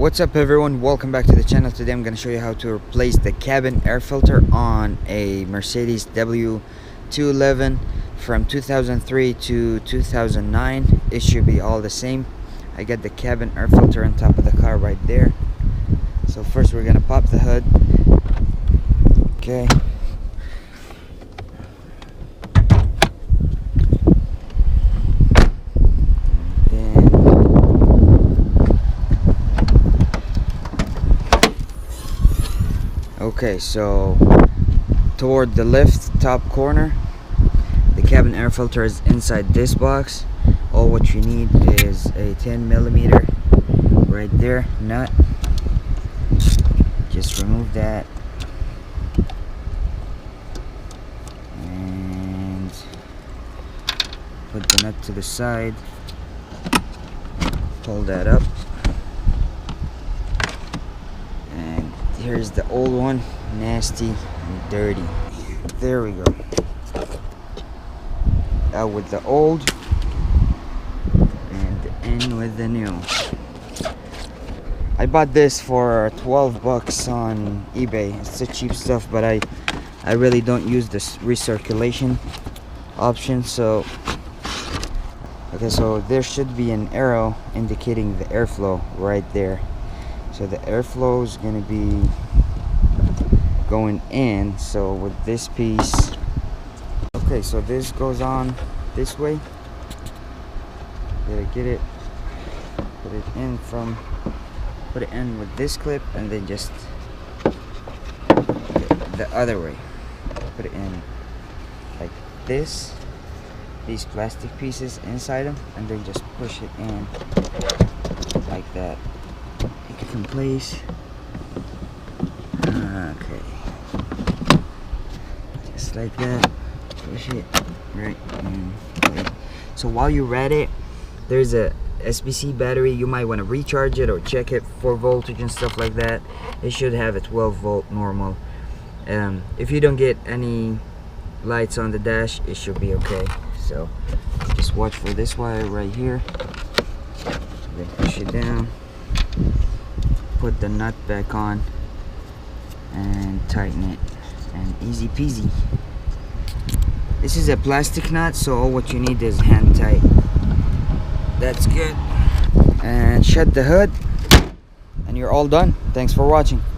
What's up everyone, welcome back to the channel. Today I'm going to show you how to replace the cabin air filter on a Mercedes W211 from 2003 to 2009. It should be all the same. I got the cabin air filter on top of the car right there. So first we're going to pop the hood. Okay. Okay, so toward the left top corner, the cabin air filter is inside this box. All what you need is a 10mm right there nut. Just remove that and put the nut to the side. Pull that up. Here's the old one, nasty and dirty. There we go. Out with the old and in with the new. I bought this for 12 bucks on eBay. It's the cheap stuff, but I really don't use this recirculation option. So okay, so there should be an arrow indicating the airflow right there. So the airflow is going to be going in. So with this piece, okay, so this goes on this way. Gotta get it, put it in with this clip, and then just the other way. Put it in like this. These plastic pieces inside them, and then just push it in like that. Take it in place. Okay, just like that. Push it right in place. So while you're at it, there's a SBC battery. You might want to recharge it or check it for voltage and stuff like that. It should have a 12-volt normal. If you don't get any lights on the dash, it should be okay. So just watch for this wire right here. Then push it down. Put the nut back on and tighten it, and easy peasy. This is a plastic nut, so all what you need is hand tight. That's good. And shut the hood and you're all done. Thanks for watching.